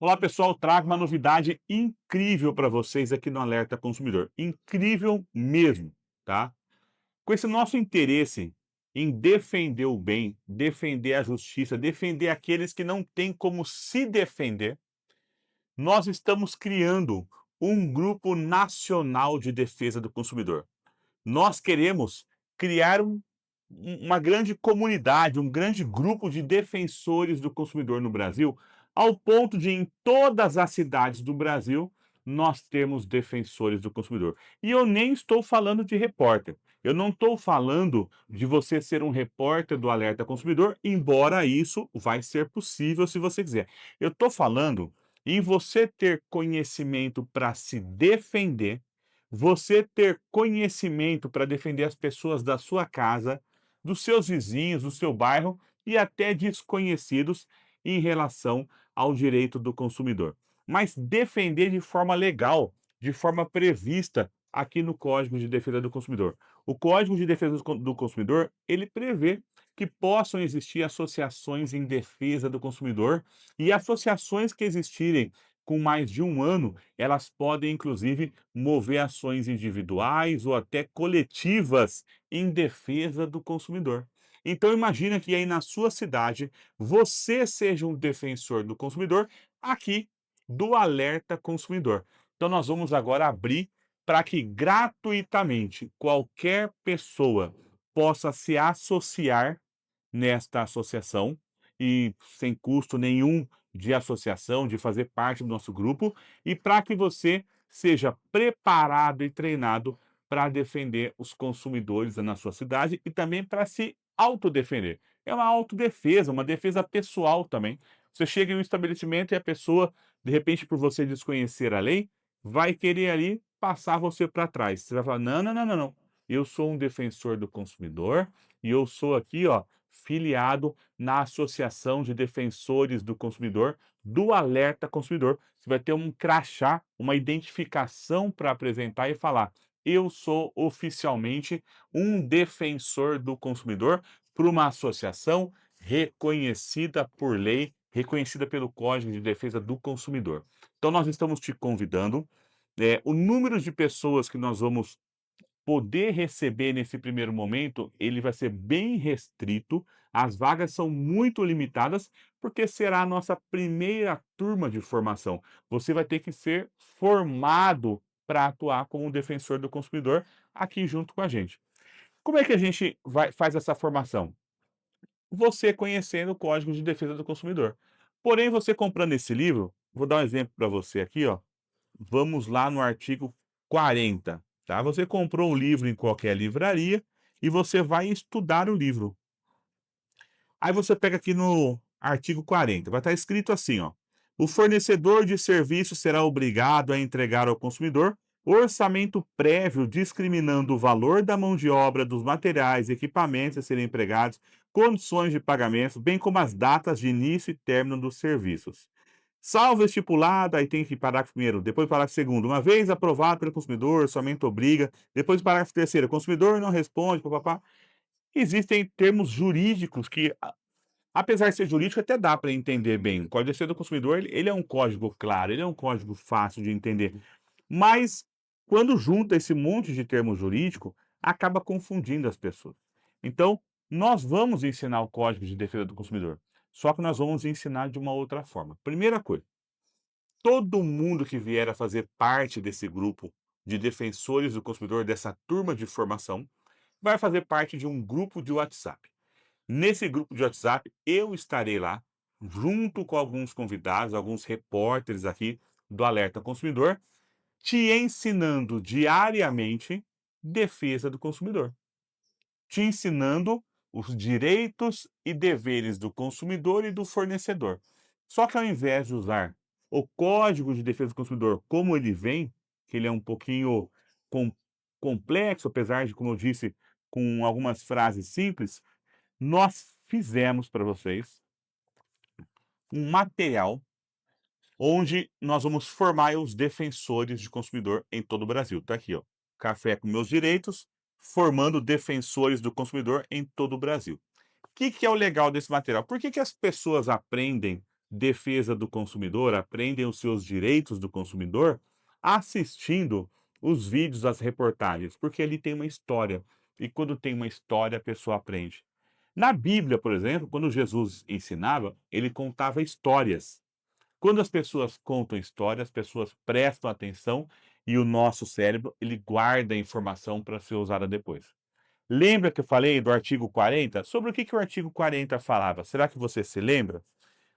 Olá pessoal, trago uma novidade incrível para vocês aqui no Alerta Consumidor. Incrível mesmo, tá? Com esse nosso interesse em defender o bem, defender a justiça, defender aqueles que não têm como se defender, nós estamos criando um grupo nacional de defesa do consumidor. Nós queremos criar uma grande comunidade, um grande grupo de defensores do consumidor no Brasil, ao ponto de em todas as cidades do Brasil nós termos defensores do consumidor. E eu nem estou falando de repórter. Eu não estou falando de você ser um repórter do Alerta Consumidor, embora isso vai ser possível se você quiser. Eu estou falando em você ter conhecimento para se defender, você ter conhecimento para defender as pessoas da sua casa, dos seus vizinhos, do seu bairro e até desconhecidos em relação ao direito do consumidor. Mas defender de forma legal, de forma prevista aqui no Código de Defesa do Consumidor. O Código de Defesa do Consumidor, ele prevê que possam existir associações em defesa do consumidor e associações que existirem com mais de um ano, elas podem inclusive mover ações individuais ou até coletivas em defesa do consumidor. Então imagina que aí na sua cidade você seja um defensor do consumidor aqui do Alerta Consumidor. Então nós vamos agora abrir para que gratuitamente qualquer pessoa possa se associar nesta associação e sem custo nenhum de associação, de fazer parte do nosso grupo e para que você seja preparado e treinado para defender os consumidores na sua cidade e também para se autodefender. É uma autodefesa, uma defesa pessoal também. Você chega em um estabelecimento e a pessoa, de repente, por você desconhecer a lei, vai querer ali passar você para trás. Você vai falar: não, não, não, não, não. Eu sou um defensor do consumidor e eu sou aqui, ó, filiado na Associação de Defensores do Consumidor do Alerta Consumidor. Você vai ter um crachá, uma identificação para apresentar e falar: eu sou oficialmente um defensor do consumidor por uma associação reconhecida por lei, reconhecida pelo Código de Defesa do Consumidor. Então nós estamos te convidando, o número de pessoas que nós vamos poder receber nesse primeiro momento, ele vai ser bem restrito, as vagas são muito limitadas, porque será a nossa primeira turma de formação. Você vai ter que ser formado para atuar como defensor do consumidor aqui junto com a gente. Como é que a gente faz essa formação? Você conhecendo o Código de Defesa do Consumidor. Porém, você comprando esse livro, vou dar um exemplo para você aqui, ó. Vamos lá no artigo 40, tá? Você comprou um livro em qualquer livraria e você vai estudar o livro. Aí você pega aqui no artigo 40, vai estar escrito assim, ó: o fornecedor de serviço será obrigado a entregar ao consumidor orçamento prévio discriminando o valor da mão de obra, dos materiais e equipamentos a serem empregados, condições de pagamento, bem como as datas de início e término dos serviços. Salvo estipulado, aí tem que parágrafo primeiro, depois parágrafo segundo, uma vez aprovado pelo consumidor, somente obriga, depois parágrafo terceiro, o consumidor não responde, papapá. Existem termos jurídicos que, apesar de ser jurídico, até dá para entender bem. O Código de Defesa do Consumidor, ele é um código claro, ele é um código fácil de entender. Mas, quando junta esse monte de termo jurídico, acaba confundindo as pessoas. Então, nós vamos ensinar o Código de Defesa do Consumidor, só que nós vamos ensinar de uma outra forma. Primeira coisa, todo mundo que vier a fazer parte desse grupo de defensores do consumidor, dessa turma de formação, vai fazer parte de um grupo de WhatsApp. Nesse grupo de WhatsApp, eu estarei lá, junto com alguns convidados, alguns repórteres aqui do Alerta Consumidor, te ensinando diariamente defesa do consumidor, te ensinando os direitos e deveres do consumidor e do fornecedor. Só que ao invés de usar o Código de Defesa do Consumidor como ele vem, que ele é um pouquinho com complexo, apesar de, como eu disse, com algumas frases simples, nós fizemos para vocês um material onde nós vamos formar os defensores de consumidor em todo o Brasil. Tá aqui, ó, Café com Meus Direitos, formando defensores do consumidor em todo o Brasil. O que que é o legal desse material? Por que que as pessoas aprendem defesa do consumidor, aprendem os seus direitos do consumidor assistindo os vídeos, as reportagens, porque ali tem uma história. E quando tem uma história, a pessoa aprende. Na Bíblia, por exemplo, quando Jesus ensinava, ele contava histórias. Quando as pessoas contam história, as pessoas prestam atenção e o nosso cérebro, ele guarda a informação para ser usada depois. Lembra que eu falei do artigo 40? Sobre o que o artigo 40 falava? Será que você se lembra?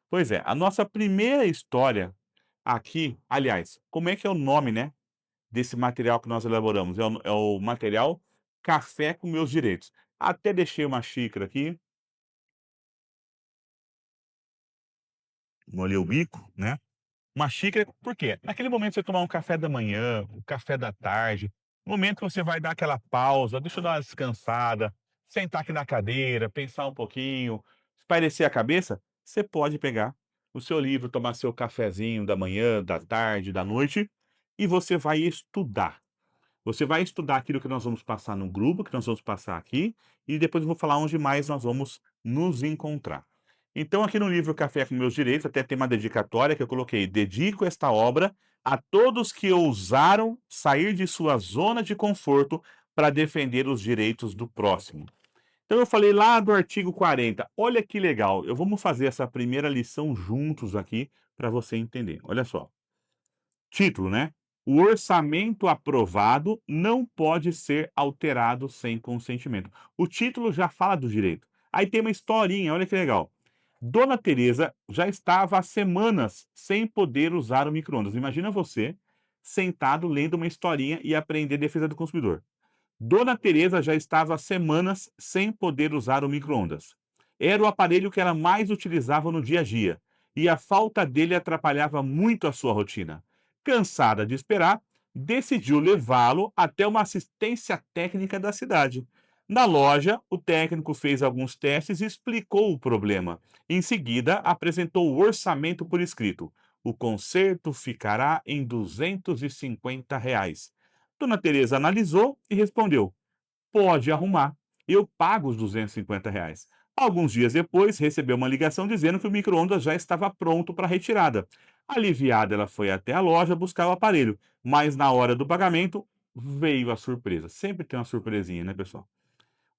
Pois é, a nossa primeira história aqui, aliás, como é que é o nome, né, desse material que nós elaboramos? É o material Café com Meus Direitos. Até deixei uma xícara aqui, molhei o bico, né? Uma xícara, por quê? Naquele momento você tomar um café da manhã, um café da tarde, momento que você vai dar aquela pausa, deixa eu dar uma descansada, sentar aqui na cadeira, pensar um pouquinho, espairecer a cabeça, você pode pegar o seu livro, tomar seu cafezinho da manhã, da tarde, da noite, e você vai estudar. Você vai estudar aquilo que nós vamos passar no grupo, que nós vamos passar aqui, e depois eu vou falar onde mais nós vamos nos encontrar. Então, aqui no livro Café com Meus Direitos, até tem uma dedicatória que eu coloquei: dedico esta obra a todos que ousaram sair de sua zona de conforto para defender os direitos do próximo. Então, eu falei lá do artigo 40. Olha que legal, vamos fazer essa primeira lição juntos aqui para você entender. Olha só. Título, né? O orçamento aprovado não pode ser alterado sem consentimento. O título já fala do direito. Aí tem uma historinha, olha que legal. Dona Teresa já estava há semanas sem poder usar o micro-ondas. Imagina você sentado lendo uma historinha e aprender defesa do consumidor. Dona Teresa já estava há semanas sem poder usar o micro-ondas. Era o aparelho que ela mais utilizava no dia a dia, e a falta dele atrapalhava muito a sua rotina. Cansada de esperar, decidiu levá-lo até uma assistência técnica da cidade. Na loja, o técnico fez alguns testes e explicou o problema. Em seguida, apresentou o orçamento por escrito. O conserto ficará em R$ 250. Dona Teresa analisou e respondeu: pode arrumar, eu pago os R$ 250. Alguns dias depois, recebeu uma ligação dizendo que o micro-ondas já estava pronto para retirada. Aliviada, ela foi até a loja buscar o aparelho, mas na hora do pagamento veio a surpresa. Sempre tem uma surpresinha, né, pessoal?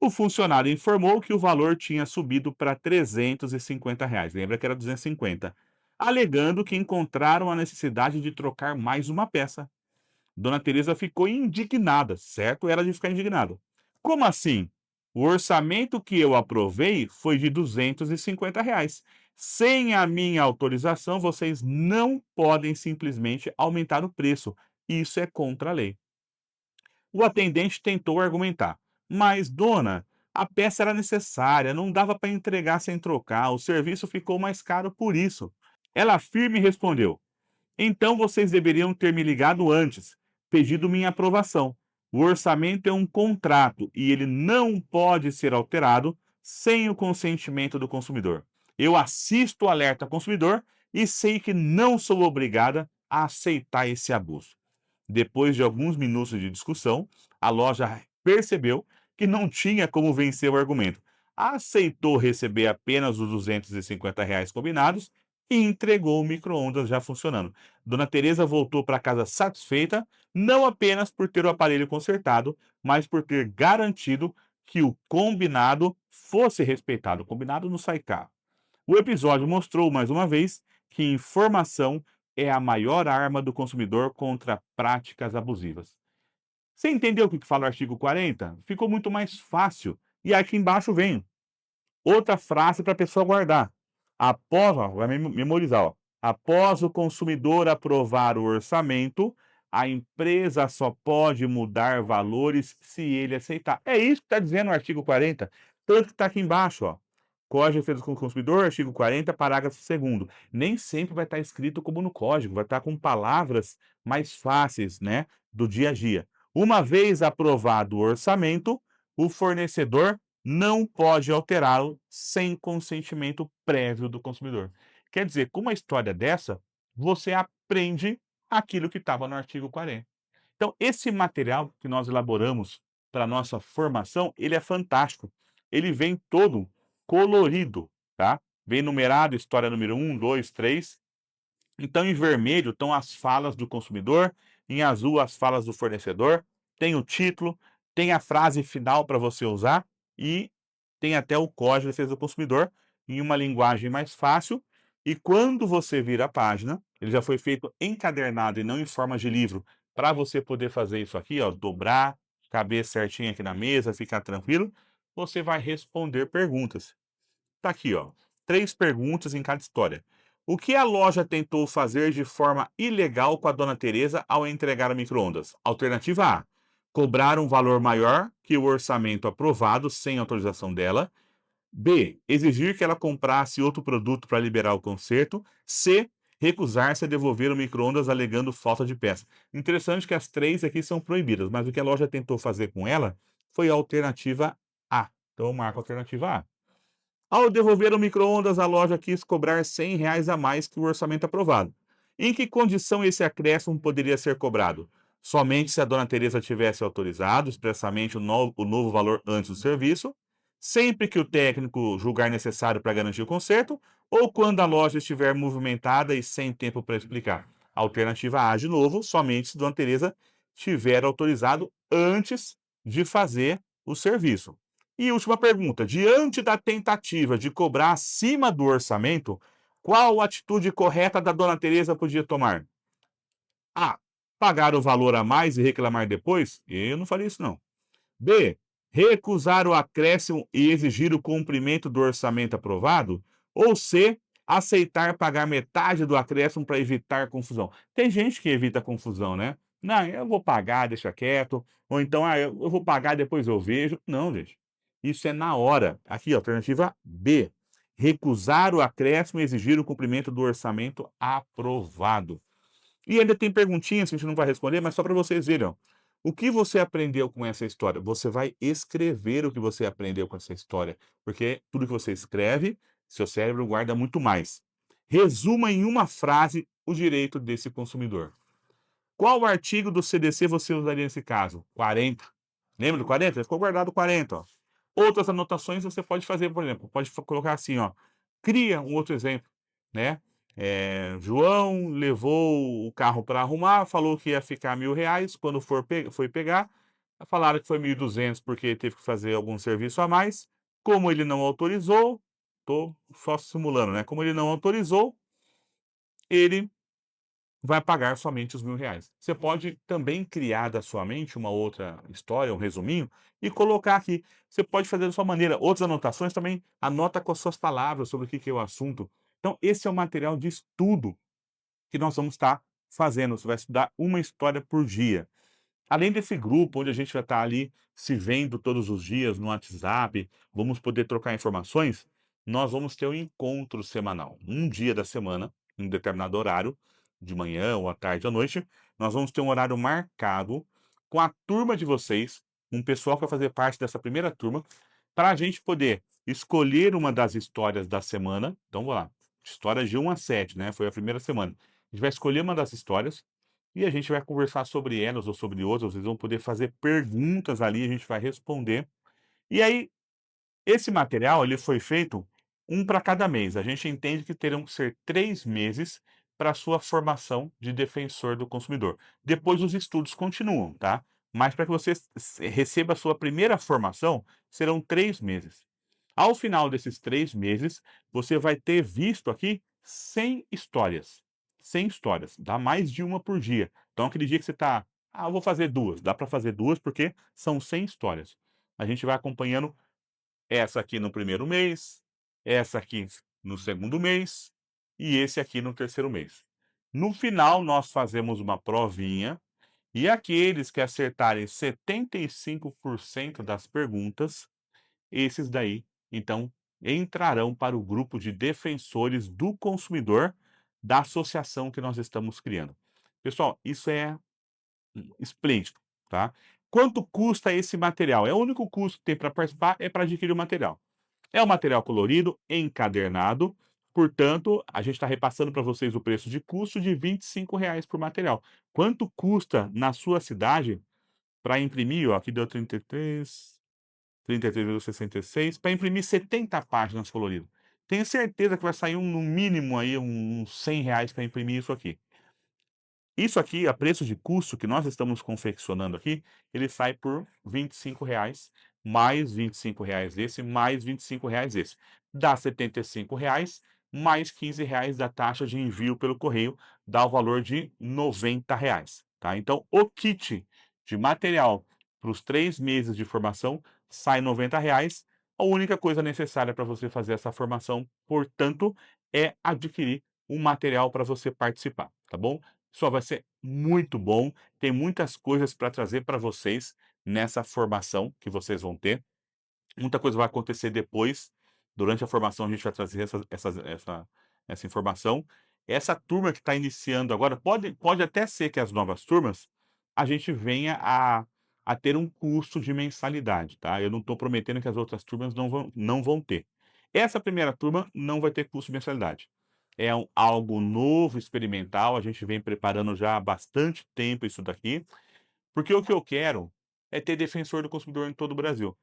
O funcionário informou que o valor tinha subido para R$ 350. Lembra que era 250, alegando que encontraram a necessidade de trocar mais uma peça. Dona Teresa ficou indignada, certo? Era de ficar indignada. Como assim? O orçamento que eu aprovei foi de R$ 250. Sem a minha autorização, vocês não podem simplesmente aumentar o preço. Isso é contra a lei. O atendente tentou argumentar, mas, dona, a peça era necessária, não dava para entregar sem trocar, o serviço ficou mais caro por isso. Ela firme respondeu: então vocês deveriam ter me ligado antes, pedido minha aprovação. O orçamento é um contrato e ele não pode ser alterado sem o consentimento do consumidor. Eu assisto o alerta consumidor e sei que não sou obrigada a aceitar esse abuso. Depois de alguns minutos de discussão, a loja percebeu que não tinha como vencer o argumento. Aceitou receber apenas os R$ 250 combinados e entregou o micro-ondas já funcionando. Dona Teresa voltou para casa satisfeita, não apenas por ter o aparelho consertado, mas por ter garantido que o combinado fosse respeitado. O combinado não sai caro. O episódio mostrou mais uma vez que informação é a maior arma do consumidor contra práticas abusivas. Você entendeu o que fala o artigo 40? Ficou muito mais fácil. E aqui embaixo vem outra frase para a pessoa guardar. Após, ó, vai memorizar, ó. Após o consumidor aprovar o orçamento, a empresa só pode mudar valores se ele aceitar. É isso que está dizendo o artigo 40. Tanto que está aqui embaixo, ó. Código de Defesa do Consumidor, artigo 40, parágrafo 2º. Nem sempre vai estar escrito como no código, vai estar com palavras mais fáceis, né, do dia a dia. Uma vez aprovado o orçamento, o fornecedor não pode alterá-lo sem consentimento prévio do consumidor. Quer dizer, com uma história dessa, você aprende aquilo que estava no artigo 40. Então, esse material que nós elaboramos para a nossa formação, ele é fantástico. Ele vem todo colorido, tá? vem numerado, história número 1, 2, 3. Então, em vermelho estão as falas do consumidor, em azul as falas do fornecedor, tem o título, tem a frase final para você usar e tem até o código de defesa do consumidor em uma linguagem mais fácil. E quando você vira a página, ele já foi feito encadernado e não em forma de livro, para você poder fazer isso aqui, ó, dobrar, caber certinho aqui na mesa, ficar tranquilo. Você vai responder perguntas. Tá aqui, ó. 3 perguntas em cada história. O que a loja tentou fazer de forma ilegal com a dona Teresa ao entregar o micro-ondas? Alternativa A: cobrar um valor maior que o orçamento aprovado sem autorização dela. B: exigir que ela comprasse outro produto para liberar o conserto. C: recusar-se a devolver o micro-ondas alegando falta de peça. Interessante que as 3 aqui são proibidas, mas o que a loja tentou fazer com ela foi a alternativa A. Então eu marco a alternativa A. Ao devolver o micro-ondas, a loja quis cobrar R$ 100 a mais que o orçamento aprovado. Em que condição esse acréscimo poderia ser cobrado? Somente se a dona Teresa tivesse autorizado expressamente o novo valor antes do serviço, sempre que o técnico julgar necessário para garantir o conserto, ou quando a loja estiver movimentada e sem tempo para explicar. Alternativa A, de novo, somente se dona Teresa tiver autorizado antes de fazer o serviço. E última pergunta: diante da tentativa de cobrar acima do orçamento, qual atitude correta da dona Teresa podia tomar? A: pagar o valor a mais e reclamar depois? Eu não faria isso não. B: recusar o acréscimo e exigir o cumprimento do orçamento aprovado? Ou C: aceitar pagar metade do acréscimo para evitar confusão? Tem gente que evita confusão, né? Não, eu vou pagar, deixa quieto. Ou então, eu vou pagar, depois eu vejo. Não, gente. Isso é na hora. Aqui, alternativa B: recusar o acréscimo e exigir o cumprimento do orçamento aprovado. E ainda tem perguntinhas que a gente não vai responder, mas só para vocês verem, ó. O que você aprendeu com essa história? Você vai escrever o que você aprendeu com essa história, porque tudo que você escreve, seu cérebro guarda muito mais. Resuma em uma frase o direito desse consumidor. Qual artigo do CDC você usaria nesse caso? 40. Lembra do 40? Ficou guardado 40, ó. Outras anotações você pode fazer, por exemplo, pode colocar assim, ó. Cria um outro exemplo, né? João levou o carro para arrumar, falou que ia ficar R$ 1.000, quando foi pegar, falaram que foi 1.200 porque teve que fazer algum serviço a mais. Como ele não autorizou, tô só simulando, né? Como ele não autorizou, ele vai pagar somente os R$ 1.000. Você pode também criar da sua mente uma outra história, um resuminho, e colocar aqui. Você pode fazer da sua maneira. Outras anotações também, anota com as suas palavras sobre o que que é o assunto. Então, esse é o material de estudo que nós vamos estar fazendo. Você vai estudar uma história por dia. Além desse grupo, onde a gente vai estar ali se vendo todos os dias no WhatsApp, vamos poder trocar informações, nós vamos ter um encontro semanal. Um dia da semana, em um determinado horário, de manhã ou à tarde ou à noite, nós vamos ter um horário marcado com a turma de vocês, um pessoal que vai fazer parte dessa primeira turma, para a gente poder escolher uma das histórias da semana. Então, vamos lá. História de 1 a 7, né? Foi a primeira semana. A gente vai escolher uma das histórias e a gente vai conversar sobre elas ou sobre outras, vocês vão poder fazer perguntas ali, a gente vai responder. E aí, esse material ele foi feito um para cada mês. A gente entende que terão que ser 3 meses para a sua formação de defensor do consumidor. Depois os estudos continuam, tá? Mas para que você receba a sua primeira formação, serão 3 meses. Ao final desses 3 meses, você vai ter visto aqui 100 histórias. 100 histórias, dá mais de uma por dia. Então aquele dia que você está, eu vou fazer 2, dá para fazer 2 porque são 100 histórias. A gente vai acompanhando essa aqui no primeiro mês, essa aqui no segundo mês e esse aqui no terceiro mês. No final, nós fazemos uma provinha e aqueles que acertarem 75% das perguntas, esses daí, então, entrarão para o grupo de defensores do consumidor da associação que nós estamos criando. Pessoal, isso é esplêndido, tá? Quanto custa esse material? O único custo que tem para participar é para adquirir o material. É um material colorido, encadernado, portanto, a gente está repassando para vocês o preço de custo de R$ 25 por material. Quanto custa na sua cidade para imprimir? Ó, aqui deu 33,66 para imprimir 70 páginas coloridas. Tenho certeza que vai sair no mínimo aí uns R$ 100 para imprimir isso aqui. Isso aqui, a preço de custo que nós estamos confeccionando aqui, ele sai por R$ 25, mais R$ 25 desse, mais R$ 25 desse. Dá R$ 75, mais R$ 15 da taxa de envio pelo correio, dá o valor de R$ 90, tá. Então o kit de material para os 3 meses de formação sai R$ 90. A única coisa necessária para você fazer essa formação, portanto, é adquirir um material para você participar, tá bom? Só vai ser muito bom, tem muitas coisas para trazer para vocês nessa formação que vocês vão ter. Muita coisa vai acontecer depois, durante a formação a gente vai trazer essa informação. Essa turma que está iniciando agora, pode até ser que as novas turmas, a gente venha a ter um custo de mensalidade, tá. Eu não estou prometendo que as outras turmas não vão ter. Essa primeira turma não vai ter custo de mensalidade. É algo novo, experimental, a gente vem preparando já há bastante tempo isso daqui, porque o que eu quero é ter defensor do consumidor em todo o Brasil.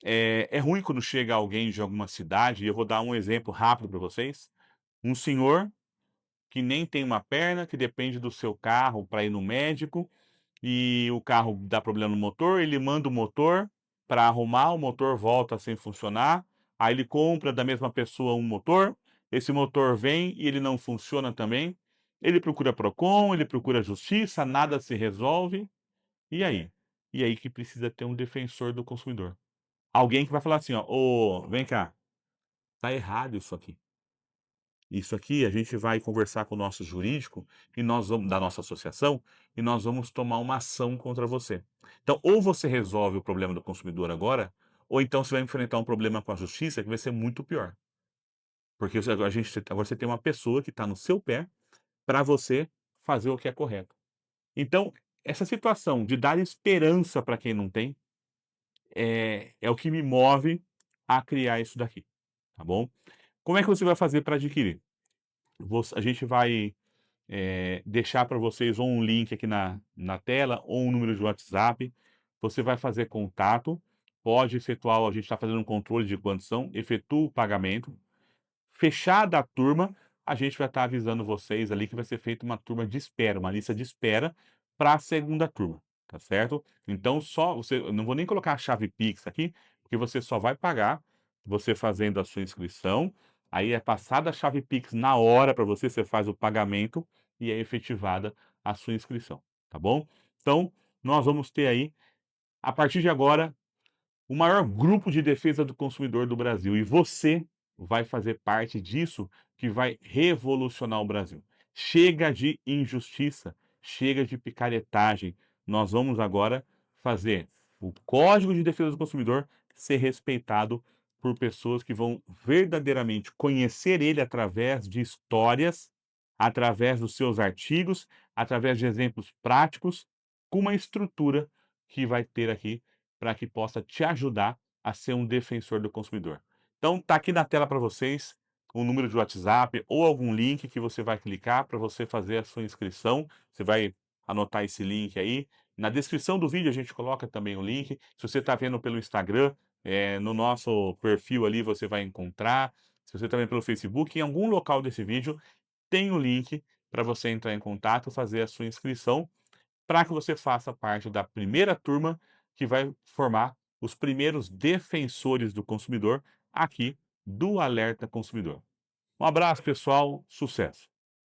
É ruim quando chega alguém de alguma cidade, e eu vou dar um exemplo rápido para vocês. Um senhor que nem tem uma perna, que depende do seu carro para ir no médico, e o carro dá problema no motor, ele manda o motor para arrumar, o motor volta sem funcionar, aí ele compra da mesma pessoa um motor, esse motor vem e ele não funciona também, ele procura Procon, ele procura justiça, nada se resolve, e aí? E aí que precisa ter um defensor do consumidor. Alguém que vai falar assim: "Ó, ô, vem cá, tá errado isso aqui. Isso aqui a gente vai conversar com o nosso jurídico e nós vamos da nossa associação, e nós vamos tomar uma ação contra você. Então, ou você resolve o problema do consumidor agora, ou então você vai enfrentar um problema com a justiça que vai ser muito pior. Porque agora você tem uma pessoa que está no seu pé para você fazer o que é correto. Então, essa situação de dar esperança para quem não tem, é o que me move a criar isso daqui, tá bom? Como é que você vai fazer para adquirir? A gente vai, deixar para vocês ou um link aqui na tela ou um número de WhatsApp. Você vai fazer contato, pode efetuar, a gente está fazendo um controle de quantos são, efetua o pagamento. Fechada a turma, a gente vai estar avisando vocês ali que vai ser feita uma turma de espera, uma lista de espera para a segunda turma, tá certo? Então eu não vou nem colocar a chave Pix aqui, porque você só vai pagar você fazendo a sua inscrição, aí é passada a chave Pix na hora para você, você faz o pagamento e é efetivada a sua inscrição, tá bom? Então, nós vamos ter aí, a partir de agora, o maior grupo de defesa do consumidor do Brasil, e você vai fazer parte disso, que vai revolucionar o Brasil. Chega de injustiça, chega de picaretagem. Nós vamos agora fazer o Código de Defesa do Consumidor ser respeitado por pessoas que vão verdadeiramente conhecer ele através de histórias, através dos seus artigos, através de exemplos práticos, com uma estrutura que vai ter aqui para que possa te ajudar a ser um defensor do consumidor. Então tá aqui na tela para vocês um número de WhatsApp ou algum link que você vai clicar para você fazer a sua inscrição. Você vai anotar esse link aí. Na descrição do vídeo a gente coloca também o link. Se você está vendo pelo Instagram, no nosso perfil ali você vai encontrar. Se você está vendo pelo Facebook, em algum local desse vídeo tem o link para você entrar em contato, fazer a sua inscrição para que você faça parte da primeira turma que vai formar os primeiros defensores do consumidor aqui do Alerta Consumidor. Um abraço, pessoal, sucesso!